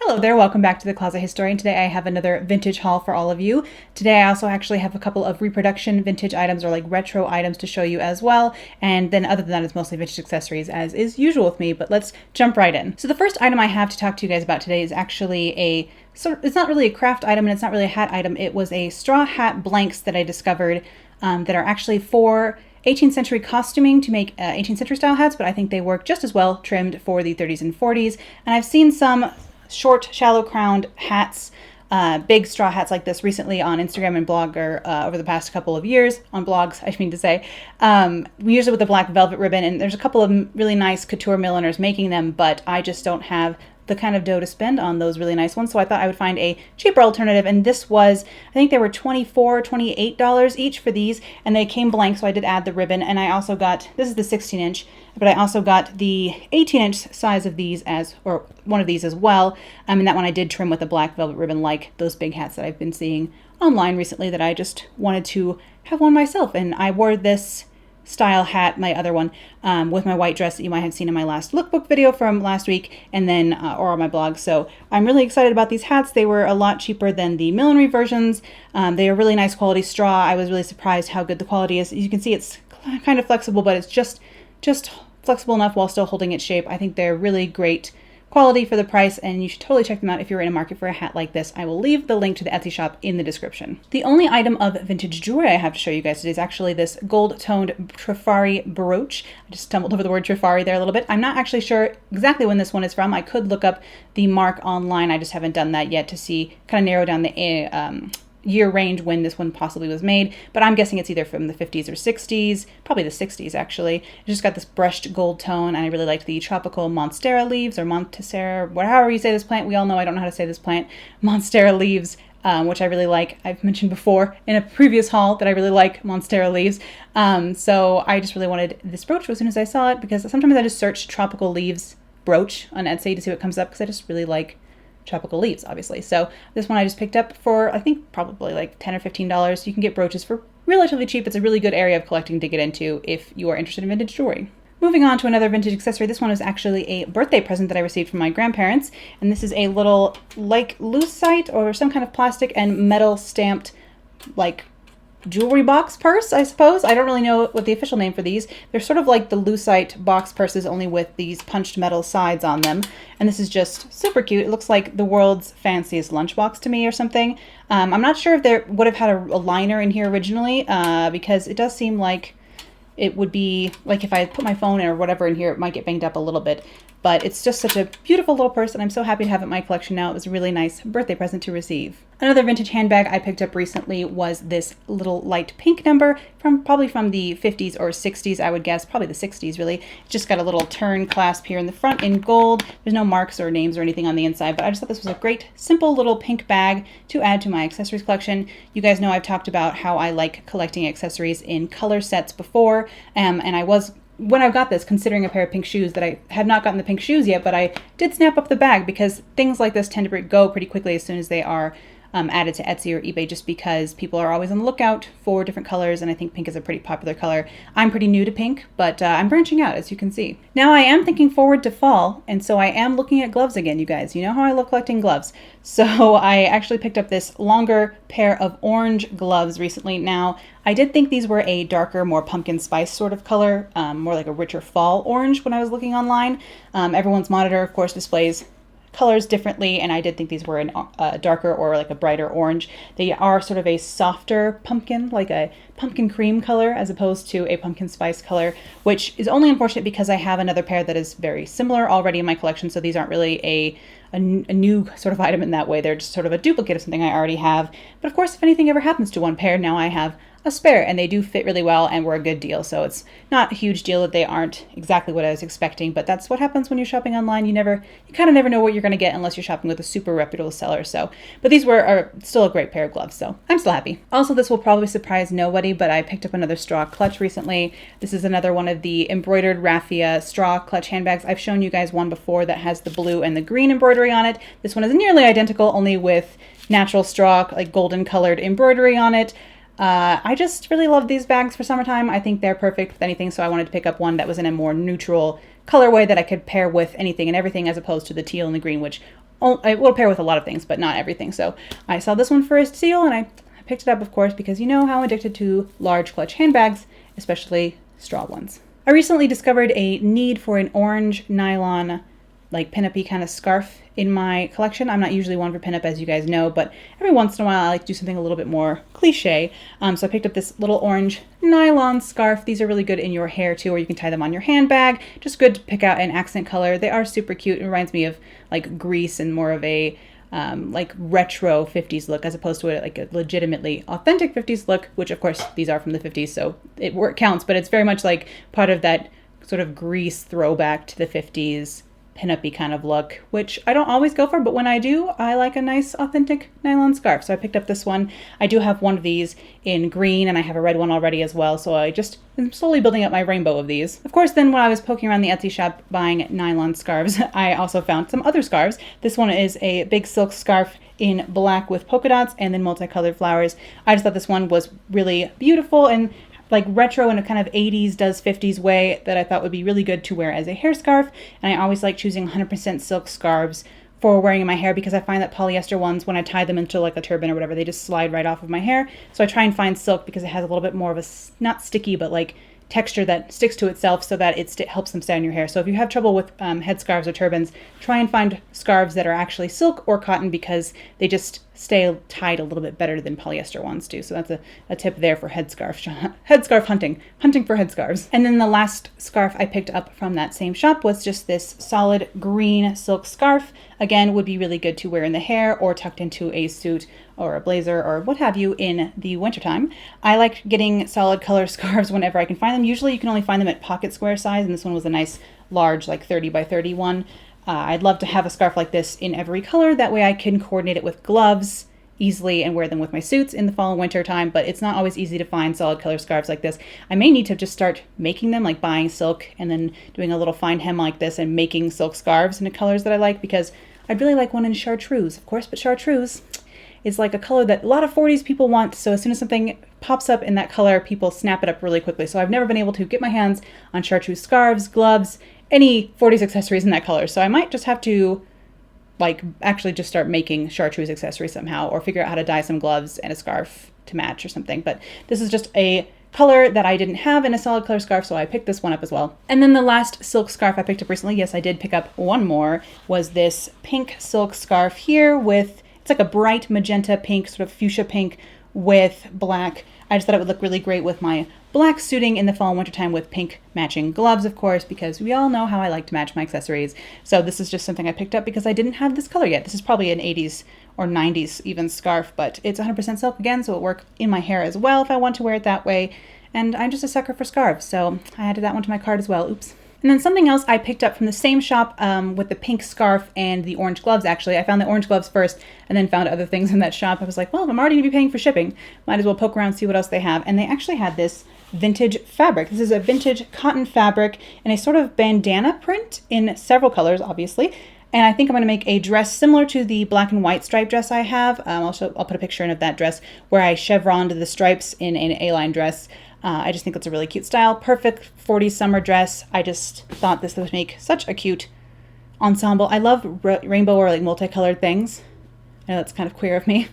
Hello there, welcome back to the Closet Historian. Today I have another vintage haul for all of you. Today I also actually have a couple of reproduction vintage items or like retro items to show you as well. And then other than that, it's mostly vintage accessories as is usual with me, but let's jump right in. So the first item I have to talk to you guys about today is actually it's not really a craft item and it's not really a hat item. It was a straw hat blanks that I discovered that are actually for 18th century costuming to make 18th century style hats, but I think they work just as well trimmed for the 30s and 40s. And I've seen some short, shallow crowned hats, big straw hats like this recently on Instagram and Blogger over the past couple of years, on blogs, I mean to say. We use it with a black velvet ribbon, and there's a couple of really nice couture milliners making them, but I just don't have the kind of dough to spend on those really nice ones, so I thought I would find a cheaper alternative, and this was, I think they were $24, $28 each for these, and they came blank, so I did add the ribbon, and I also got, this is the 16-inch, but I also got the 18-inch size of these or one of these as well, and that one I did trim with a black velvet ribbon like those big hats that I've been seeing online recently that I just wanted to have one myself, and I wore this style hat, my other one, with my white dress that you might have seen in my last lookbook video from last week, and then or on my blog. So I'm really excited about these hats. They were a lot cheaper than the millinery versions. They are really nice quality straw. I was really surprised how good the quality is. As you can see, it's kind of flexible, but it's just flexible enough while still holding its shape. I think they're really great quality for the price, and you should totally check them out if you're in a market for a hat like this. I will leave the link to the Etsy shop in the description. The only item of vintage jewelry I have to show you guys today is actually this gold-toned Trifari brooch. I just stumbled over the word Trifari there a little bit. I'm not actually sure exactly when this one is from. I could look up the mark online. I just haven't done that yet to see, kind of narrow down the year range when this one possibly was made, but I'm guessing it's either from the 50s or 60s, probably the 60s actually. It just got this brushed gold tone, and I really liked the tropical Monstera leaves, or Montessera, however you say this plant. We all know I don't know how to say this plant. Monstera leaves, which I really like. I've mentioned before in a previous haul that I really like Monstera leaves. So I just really wanted this brooch as soon as I saw it, because sometimes I just search tropical leaves brooch on Etsy to see what comes up, because I just really like tropical leaves, obviously. So this one I just picked up for, I think, probably like $10 or $15. You can get brooches for relatively cheap. It's a really good area of collecting to get into if you are interested in vintage jewelry. Moving on to another vintage accessory. This one is actually a birthday present that I received from my grandparents, and this is a little like lucite or some kind of plastic and metal stamped like jewelry box purse, I suppose. I don't really know what the official name for these. They're sort of like the lucite box purses, only with these punched metal sides on them. And this is just super cute. It looks like the world's fanciest lunchbox to me or something. I'm not sure if there would have had a liner in here originally, because it does seem like it would be, like if I put my phone or whatever in here, it might get banged up a little bit. But it's just such a beautiful little purse, and I'm so happy to have it in my collection now. It was a really nice birthday present to receive. Another vintage handbag I picked up recently was this little light pink number, probably from the 50s or 60s, I would guess. Probably the 60s, really. It's just got a little turn clasp here in the front in gold. There's no marks or names or anything on the inside, but I just thought this was a great, simple little pink bag to add to my accessories collection. You guys know I've talked about how I like collecting accessories in color sets before, and I was, when I got this, considering a pair of pink shoes, that I had not gotten the pink shoes yet, but I did snap up the bag because things like this tend to go pretty quickly as soon as they are added to Etsy or eBay, just because people are always on the lookout for different colors, and I think pink is a pretty popular color. I'm pretty new to pink, but I'm branching out, as you can see. Now I am thinking forward to fall, and so I am looking at gloves again, you guys. You know how I love collecting gloves. So I actually picked up this longer pair of orange gloves recently. Now, I did think these were a darker, more pumpkin spice sort of color, more like a richer fall orange when I was looking online. Everyone's monitor, of course, displays colors differently, and I did think these were a darker or like a brighter orange. They are sort of a softer pumpkin, like a pumpkin cream color as opposed to a pumpkin spice color, which is only unfortunate because I have another pair that is very similar already in my collection, so these aren't really a new sort of item in that way. They're just sort of a duplicate of something I already have. But of course, if anything ever happens to one pair, now I have a spare, and they do fit really well and were a good deal. So it's not a huge deal that they aren't exactly what I was expecting, but that's what happens when you're shopping online. You kind of never know what you're going to get unless you're shopping with a super reputable seller. So, but these are still a great pair of gloves, so I'm still happy. Also, this will probably surprise nobody, but I picked up another straw clutch recently. This is another one of the embroidered Raffia straw clutch handbags. I've shown you guys one before that has the blue and the green embroidery on it. This one is nearly identical, only with natural straw, like golden colored embroidery on it. I just really love these bags for summertime. I think they're perfect with anything, so I wanted to pick up one that was in a more neutral colorway that I could pair with anything and everything, as opposed to the teal and the green, which it will pair with a lot of things, but not everything. So I saw this one for a steal, and I picked it up, of course, because you know how I'm addicted to large clutch handbags, especially straw ones. I recently discovered a need for an orange nylon, like pin-up-y kind of scarf in my collection. I'm not usually one for pin-up, as you guys know, but every once in a while I like to do something a little bit more cliche. So I picked up this little orange nylon scarf. These are really good in your hair too, or you can tie them on your handbag. Just good to pick out an accent color. They are super cute. It reminds me of like Grease and more of a like retro 50s look, as opposed to a legitimately authentic 50s look, which of course these are from the 50s, so it counts, but it's very much like part of that sort of Grease throwback to the 50s pin-up-y kind of look, which I don't always go for, but when I do, I like a nice authentic nylon scarf. So I picked up this one. I do have one of these in green, and I have a red one already as well, so I just am slowly building up my rainbow of these. Of course, then when I was poking around the Etsy shop buying nylon scarves, I also found some other scarves. This one is a big silk scarf in black with polka dots and then multicolored flowers. I just thought this one was really beautiful and like retro in a kind of 80s does 50s way that I thought would be really good to wear as a hair scarf. And I always like choosing 100% silk scarves for wearing in my hair, because I find that polyester ones, when I tie them into like a turban or whatever, they just slide right off of my hair. So I try and find silk because it has a little bit more of a, not sticky, but like texture that sticks to itself so that it helps them stay on your hair. So if you have trouble with headscarves or turbans, try and find scarves that are actually silk or cotton, because they just stay tied a little bit better than polyester ones do. So that's a tip there for headscarf hunting for headscarves. And then the last scarf I picked up from that same shop was just this solid green silk scarf. Again, would be really good to wear in the hair or tucked into a suit or a blazer or what have you in the wintertime. I like getting solid color scarves whenever I can find them. Usually you can only find them at pocket square size, and this one was a nice large, like 30 by 31. I'd love to have a scarf like this in every color. That way I can coordinate it with gloves easily and wear them with my suits in the fall and winter time, but it's not always easy to find solid color scarves like this. I may need to just start making them, like buying silk and then doing a little fine hem like this and making silk scarves in the colors that I like, because I'd really like one in chartreuse, of course, but chartreuse is like a color that a lot of 40s people want, so as soon as something pops up in that color, people snap it up really quickly. So I've never been able to get my hands on chartreuse scarves, gloves, any 40s accessories in that color. So I might just have to like actually just start making chartreuse accessories somehow, or figure out how to dye some gloves and a scarf to match or something. But this is just a color that I didn't have in a solid color scarf, so I picked this one up as well. And then the last silk scarf I picked up recently, yes, I did pick up one more, was this pink silk scarf here with, it's like a bright magenta pink, sort of fuchsia pink with black. I just thought it would look really great with my black suiting in the fall and winter time, with pink matching gloves, of course, because we all know how I like to match my accessories. So this is just something I picked up because I didn't have this color yet. This is probably an 80s or 90s even scarf, but it's 100% silk again, so it'll work in my hair as well if I want to wear it that way. And I'm just a sucker for scarves, so I added that one to my cart as well. Oops. And then something else I picked up from the same shop with the pink scarf and the orange gloves, actually. I found the orange gloves first and then found other things in that shop. I was like, well, if I'm already going to be paying for shipping, might as well poke around and see what else they have. And they actually had this vintage fabric. This is a vintage cotton fabric in a sort of bandana print in several colors, obviously. And I think I'm going to make a dress similar to the black and white striped dress I have. I'll put a picture in of that dress where I chevroned the stripes in an A-line dress. I just think it's a really cute style. Perfect 40s summer dress. I just thought this would make such a cute ensemble. I love rainbow or like multicolored things. I know that's kind of queer of me,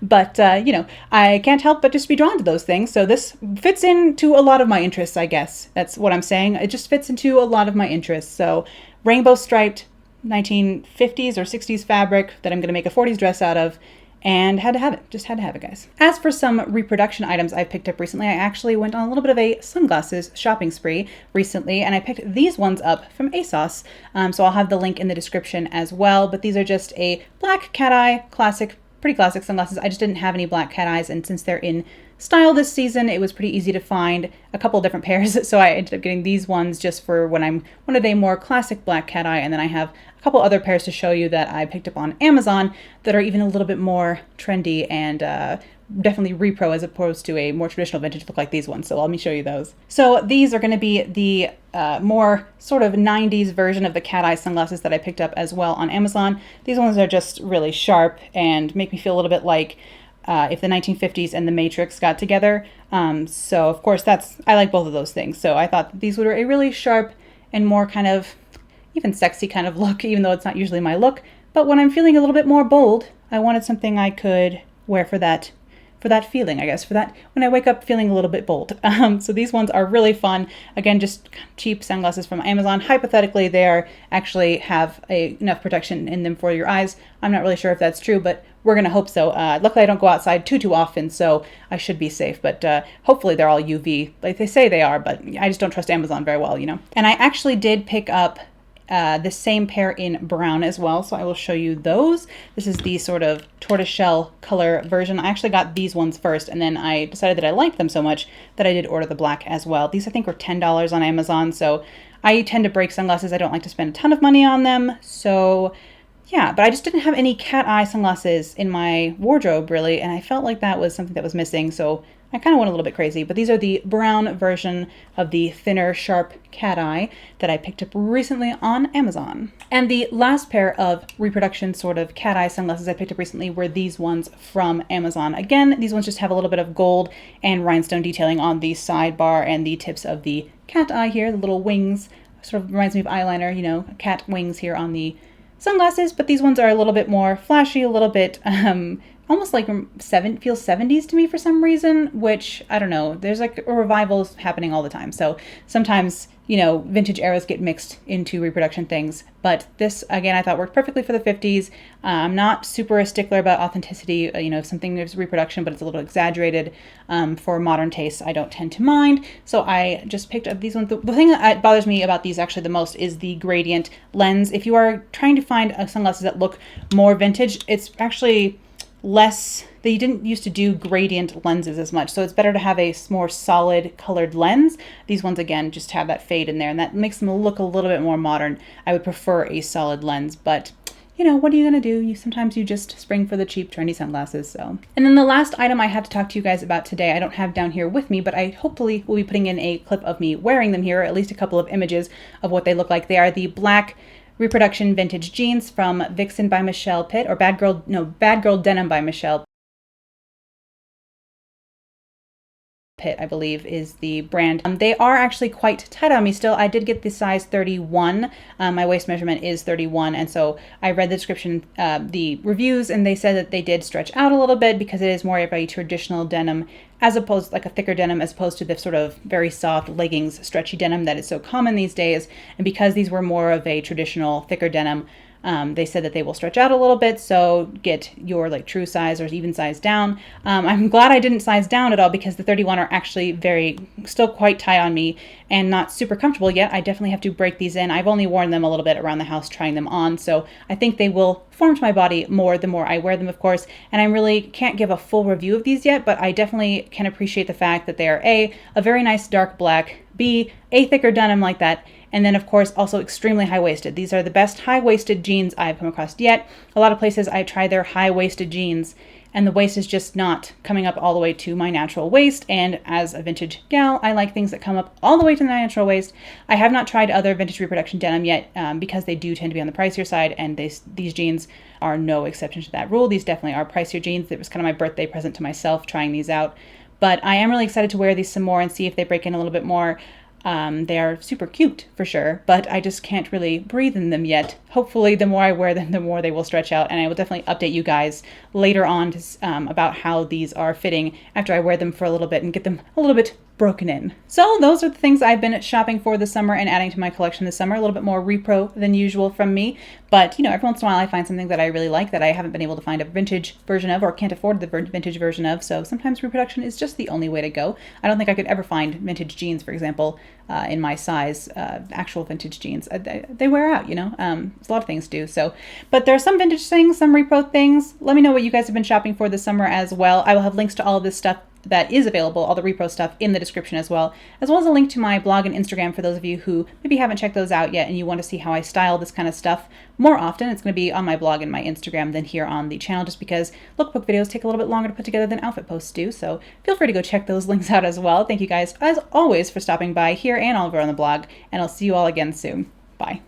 but you know, I can't help but just be drawn to those things. So this fits into a lot of my interests, I guess. That's what I'm saying. It just fits into a lot of my interests. So rainbow striped 1950s or 60s fabric that I'm going to make a 40s dress out of, and had to have it. Just had to have it, guys. As for some reproduction items I've picked up recently, I actually went on a little bit of a sunglasses shopping spree recently, and I picked these ones up from ASOS. So I'll have the link in the description as well, but these are just a black cat eye, pretty classic sunglasses. I just didn't have any black cat eyes, and since they're in style this season, it was pretty easy to find a couple of different pairs. So I ended up getting these ones just for when I'm wanted a more classic black cat eye, and then I have a couple other pairs to show you that I picked up on Amazon that are even a little bit more trendy and definitely repro as opposed to a more traditional vintage look like these ones. So let me show you those. So these are going to be the more sort of 90s version of the cat eye sunglasses that I picked up as well on Amazon. These ones are just really sharp and make me feel a little bit like if the 1950s and The Matrix got together. So of course I like both of those things. So I thought these were a really sharp and more kind of even sexy kind of look, even though it's not usually my look. But when I'm feeling a little bit more bold, I wanted something I could wear for that feeling, I guess, for that when I wake up feeling a little bit bold. So these ones are really fun. Again, just cheap sunglasses from Amazon. Hypothetically, they are actually have enough protection in them for your eyes. I'm not really sure if that's true, but we're going to hope so. Luckily, I don't go outside too often, so I should be safe. But hopefully they're all UV, like they say they are, but I just don't trust Amazon very well, you know. And I actually did pick up the same pair in brown as well, so I will show you those. This is the sort of tortoiseshell color version. I actually got these ones first, and then I decided that I liked them so much that I did order the black as well. These I think were $10 on Amazon, so I tend to break sunglasses. I don't like to spend a ton of money on them, so yeah, but I just didn't have any cat eye sunglasses in my wardrobe really, and I felt like that was something that was missing, so I kind of went a little bit crazy. But these are the brown version of the thinner, sharp cat eye that I picked up recently on Amazon. And the last pair of Reproduction sort of cat eye sunglasses I picked up recently were these ones from Amazon. Again, these ones just have a little bit of gold and rhinestone detailing on the sidebar and the tips of the cat eye here, the little wings. Sort of reminds me of eyeliner, you know, cat wings here on the sunglasses, but these ones are a little bit more flashy, a little bit almost like feels 70s to me for some reason, which I don't know. There's like a revival happening all the time. So sometimes, you know, vintage eras get mixed into Reproduction things. But this, again, I thought worked perfectly for the 50s. I'm not super a stickler about authenticity. You know, if something is Reproduction, but it's a little exaggerated for modern tastes, I don't tend to mind. So I just picked up these ones. The thing that bothers me about these actually the most is the gradient lens. If you are trying to find sunglasses that look more vintage, it's actually less, they didn't used to do gradient lenses as much, so it's better to have a more solid colored lens. These ones again just have that fade in there, and that makes them look a little bit more modern. I would prefer a solid lens, but you know, what are you gonna do? Sometimes you just spring for the cheap trendy sunglasses. So, and then the last item I have to talk to you guys about today, I don't have down here with me, but I hopefully will be putting in a clip of me wearing them here, or at least a couple of images of what they look like. They are the black Reproduction vintage jeans from Vixen by Michelle Pitt, or Bad Girl Denim by Michelle Pitt, I believe, is the brand. They are actually quite tight on me still. I did get the size 31. My waist measurement is 31, and so I read the description, the reviews, and they said that they did stretch out a little bit because it is more of a traditional denim, as opposed like a thicker denim, as opposed to the sort of very soft leggings stretchy denim that is so common these days. And because these were more of a traditional thicker denim, they said that they will stretch out a little bit, so get your like true size or even size down. I'm glad I didn't size down at all because the 31 are actually still quite tight on me and not super comfortable yet. I definitely have to break these in. I've only worn them a little bit around the house trying them on, so I think they will form to my body more the more I wear them, of course. And I really can't give a full review of these yet, but I definitely can appreciate the fact that they are a very nice dark black, B, a thicker denim like that, and then of course also extremely high-waisted. These are the best high-waisted jeans I've come across yet. A lot of places I try their high-waisted jeans and the waist is just not coming up all the way to my natural waist, and as a vintage gal, I like things that come up all the way to my natural waist. I have not tried other vintage Reproduction denim yet because they do tend to be on the pricier side, and these jeans are no exception to that rule. These definitely are pricier jeans. It was kind of my birthday present to myself trying these out. But I am really excited to wear these some more and see if they break in a little bit more. They are super cute for sure, but I just can't really breathe in them yet. Hopefully the more I wear them, the more they will stretch out, and I will definitely update you guys later on about how these are fitting after I wear them for a little bit and get them a little bit broken in. So those are the things I've been shopping for this summer and adding to my collection this summer. A little bit more repro than usual from me, but you know, every once in a while I find something that I really like that I haven't been able to find a vintage version of or can't afford the vintage version of, so sometimes Reproduction is just the only way to go. I don't think I could ever find vintage jeans, for example, in my size, actual vintage jeans. They wear out, you know. There's a lot of things to do. So, but there are some vintage things, some repro things. Let me know what you guys have been shopping for this summer as well. I will have links to all of this stuff that is available, all the repro stuff, in the description as well as a link to my blog and Instagram for those of you who maybe haven't checked those out yet and you want to see how I style this kind of stuff more often. It's going to be on my blog and my Instagram than here on the channel, just because lookbook videos take a little bit longer to put together than outfit posts do. So feel free to go check those links out as well. Thank you guys, as always, for stopping by here and over on the blog, and I'll see you all again soon. Bye.